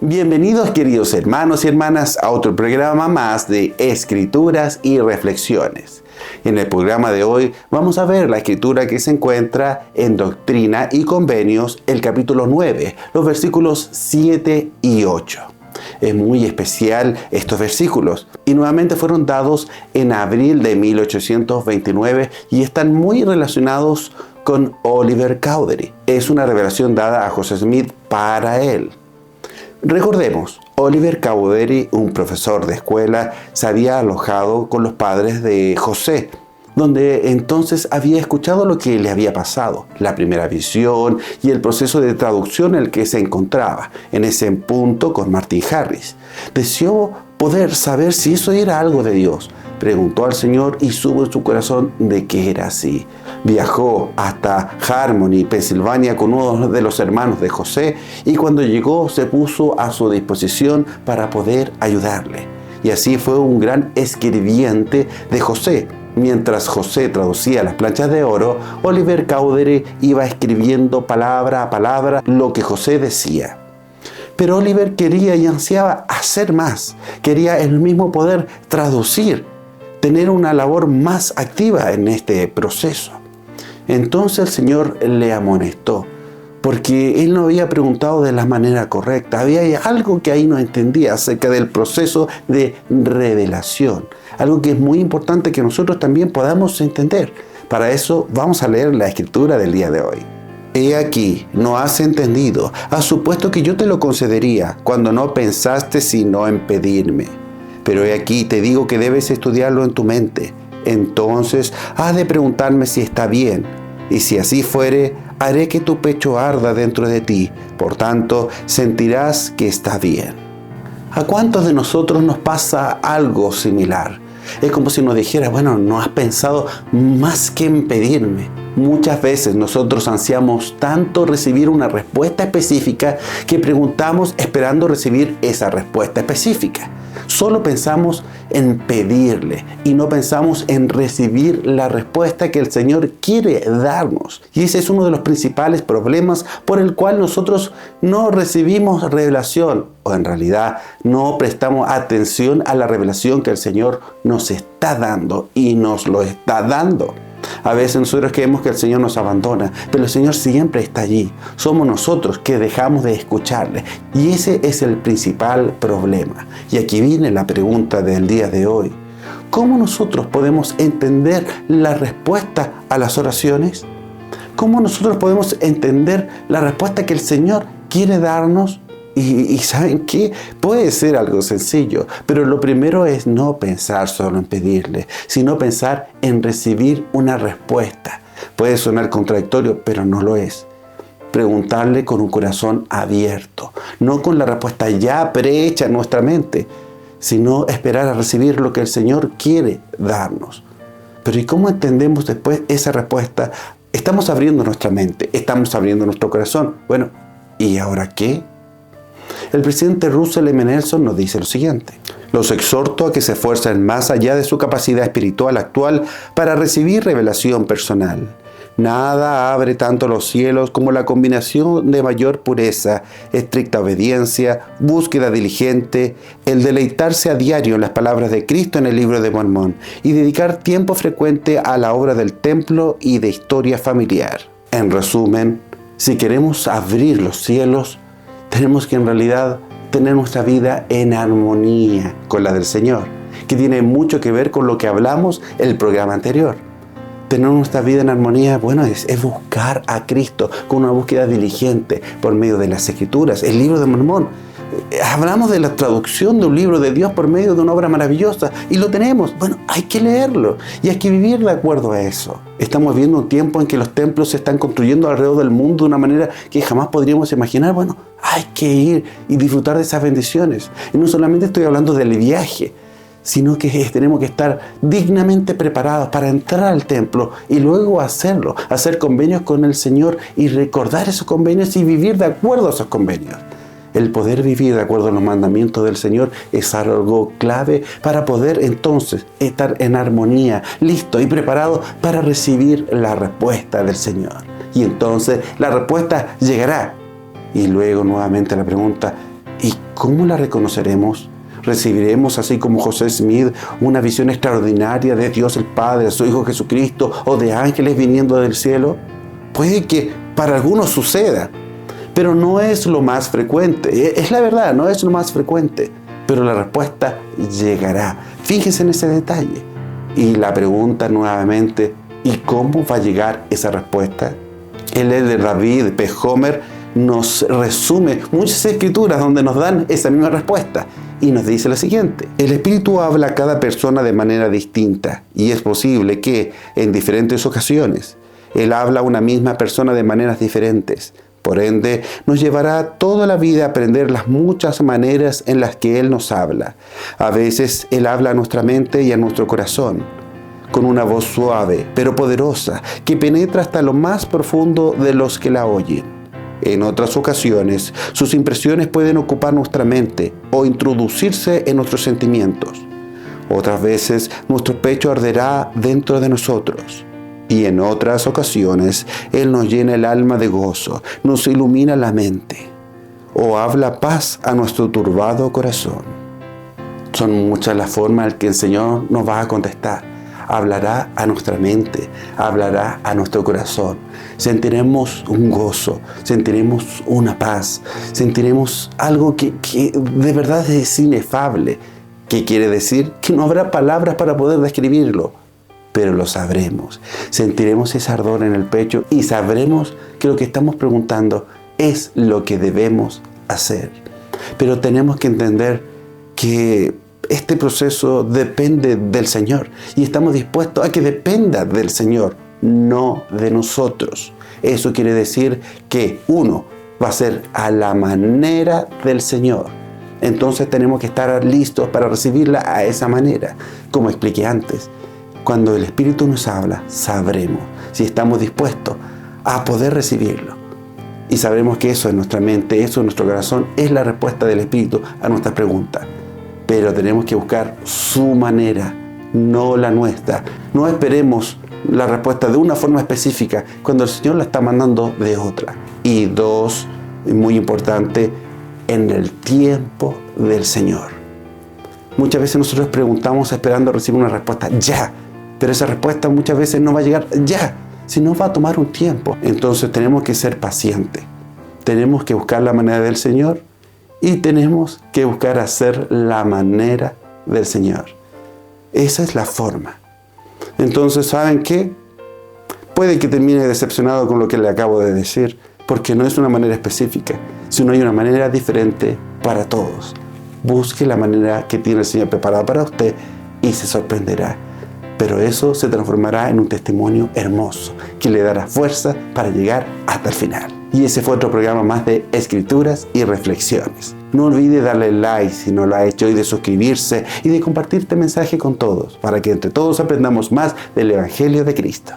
Bienvenidos, queridos hermanos y hermanas, a otro programa más de Escrituras y Reflexiones. En el programa de hoy vamos a ver la escritura que se encuentra en Doctrina y Convenios, el capítulo 9, los versículos 7 y 8. Es muy especial estos versículos y nuevamente fueron dados en abril de 1829 y están muy relacionados con Oliver Cowdery. Es una revelación dada a José Smith para él. Recordemos, Oliver Cowdery, un profesor de escuela, se había alojado con los padres de José, donde entonces había escuchado lo que le había pasado, la primera visión y el proceso de traducción en el que se encontraba, en ese punto con Martin Harris. Deseó poder saber si eso era algo de Dios. Preguntó al Señor y supo en su corazón de que era así. Viajó hasta Harmony, Pensilvania, con uno de los hermanos de José, y cuando llegó se puso a su disposición para poder ayudarle. Y así fue un gran escribiente de José. Mientras José traducía las planchas de oro, Oliver Cowdery iba escribiendo palabra a palabra lo que José decía. Pero Oliver quería y ansiaba hacer más. Quería él mismo poder traducir, tener una labor más activa en este proceso. Entonces el Señor le amonestó, porque él no había preguntado de la manera correcta. Había algo que ahí no entendía acerca del proceso de revelación. Algo que es muy importante que nosotros también podamos entender. Para eso vamos a leer la escritura del día de hoy. He aquí, no has entendido. Has supuesto que yo te lo concedería, cuando no pensaste sino en pedirme. Pero he aquí, te digo que debes estudiarlo en tu mente. Entonces has de preguntarme si está bien. Y si así fuere, haré que tu pecho arda dentro de ti. Por tanto, sentirás que está bien. ¿A cuántos de nosotros nos pasa algo similar? Es como si nos dijera, bueno, no has pensado más que en pedirme. Muchas veces nosotros ansiamos tanto recibir una respuesta específica que preguntamos esperando recibir esa respuesta específica. Solo pensamos en pedirle y no pensamos en recibir la respuesta que el Señor quiere darnos. Y ese es uno de los principales problemas por el cual nosotros no recibimos revelación, o en realidad no prestamos atención a la revelación que el Señor nos está dando y nos lo está dando. A veces nosotros creemos que el Señor nos abandona, pero el Señor siempre está allí. Somos nosotros que dejamos de escucharle. Y ese es el principal problema. Y aquí viene la pregunta del día de hoy. ¿Cómo nosotros podemos entender la respuesta a las oraciones? ¿Cómo nosotros podemos entender la respuesta que el Señor quiere darnos? Y ¿saben qué? Puede ser algo sencillo, pero lo primero es no pensar solo en pedirle, sino pensar en recibir una respuesta. Puede sonar contradictorio, pero no lo es. Preguntarle con un corazón abierto, no con la respuesta ya prehecha en nuestra mente, sino esperar a recibir lo que el Señor quiere darnos. Pero ¿y cómo entendemos después esa respuesta? Estamos abriendo nuestra mente, estamos abriendo nuestro corazón. Bueno, ¿y ahora qué? El presidente Russell M. Nelson nos dice lo siguiente: los exhorto a que se esfuercen más allá de su capacidad espiritual actual para recibir revelación personal. Nada abre tanto los cielos como la combinación de mayor pureza, estricta obediencia, búsqueda diligente, el deleitarse a diario en las palabras de Cristo en el libro de Mormón y dedicar tiempo frecuente a la obra del templo y de historia familiar. En resumen, si queremos abrir los cielos, tenemos que en realidad tener nuestra vida en armonía con la del Señor, que tiene mucho que ver con lo que hablamos en el programa anterior. Tener nuestra vida en armonía, bueno, es buscar a Cristo con una búsqueda diligente por medio de las Escrituras, el libro de Mormón. Hablamos de la traducción de un libro de Dios por medio de una obra maravillosa y lo tenemos. Bueno, hay que leerlo y hay que vivir de acuerdo a eso. Estamos viendo un tiempo en que los templos se están construyendo alrededor del mundo de una manera que jamás podríamos imaginar. Bueno, hay que ir y disfrutar de esas bendiciones. Y no solamente estoy hablando del viaje, sino que tenemos que estar dignamente preparados para entrar al templo y luego hacerlo, hacer convenios con el Señor y recordar esos convenios y vivir de acuerdo a esos convenios. El poder vivir de acuerdo a los mandamientos del Señor es algo clave para poder entonces estar en armonía, listo y preparado para recibir la respuesta del Señor. Y entonces la respuesta llegará. Y luego nuevamente la pregunta, ¿Y cómo la reconoceremos? ¿Recibiremos, así como José Smith, una visión extraordinaria de Dios el Padre, de su Hijo Jesucristo o de ángeles viniendo del cielo? Puede que para algunos suceda, pero no es lo más frecuente. Es la verdad, no es lo más frecuente, pero la respuesta llegará. Fíjese en ese detalle. Y la pregunta nuevamente, ¿y cómo va a llegar esa respuesta? El elder David P. Homer nos resume muchas escrituras donde nos dan esa misma respuesta y nos dice lo siguiente: el Espíritu habla a cada persona de manera distinta y es posible que en diferentes ocasiones Él habla a una misma persona de maneras diferentes. Por ende, nos llevará toda la vida a aprender las muchas maneras en las que Él nos habla. A veces Él habla a nuestra mente y a nuestro corazón con una voz suave pero poderosa que penetra hasta lo más profundo de los que la oyen. En otras ocasiones, sus impresiones pueden ocupar nuestra mente o introducirse en nuestros sentimientos. Otras veces, nuestro pecho arderá dentro de nosotros. Y en otras ocasiones, Él nos llena el alma de gozo, nos ilumina la mente o habla paz a nuestro turbado corazón. Son muchas las formas en que el Señor nos va a contestar. Hablará a nuestra mente, hablará a nuestro corazón. Sentiremos un gozo, sentiremos una paz, sentiremos algo que de verdad es inefable. ¿Qué quiere decir? Que no habrá palabras para poder describirlo, pero lo sabremos. Sentiremos ese ardor en el pecho y sabremos que lo que estamos preguntando es lo que debemos hacer. Pero tenemos que entender que este proceso depende del Señor y estamos dispuestos a que dependa del Señor, no de nosotros. Eso quiere decir que uno va a ser a la manera del Señor. Entonces tenemos que estar listos para recibirla a esa manera. Como expliqué antes, cuando el Espíritu nos habla, sabremos si estamos dispuestos a poder recibirlo. Y sabremos que eso en nuestra mente, eso en nuestro corazón, es la respuesta del Espíritu a nuestra pregunta. Pero tenemos que buscar su manera, no la nuestra. No esperemos la respuesta de una forma específica cuando el Señor la está mandando de otra. Y dos, muy importante, en el tiempo del Señor. Muchas veces nosotros preguntamos esperando recibir una respuesta ya, pero esa respuesta muchas veces no va a llegar ya, sino va a tomar un tiempo. Entonces tenemos que ser pacientes. Tenemos que buscar la manera del Señor y tenemos que buscar hacer la manera del Señor. Esa es la forma. Entonces, ¿saben qué? Puede que termine decepcionado con lo que le acabo de decir, porque no es una manera específica, sino hay una manera diferente para todos. Busque la manera que tiene el Señor preparada para usted y se sorprenderá. Pero eso se transformará en un testimonio hermoso que le dará fuerza para llegar hasta el final. Y ese fue otro programa más de Escrituras y Reflexiones. No olvide darle like si no lo ha hecho y de suscribirse y de compartir este mensaje con todos para que entre todos aprendamos más del Evangelio de Cristo.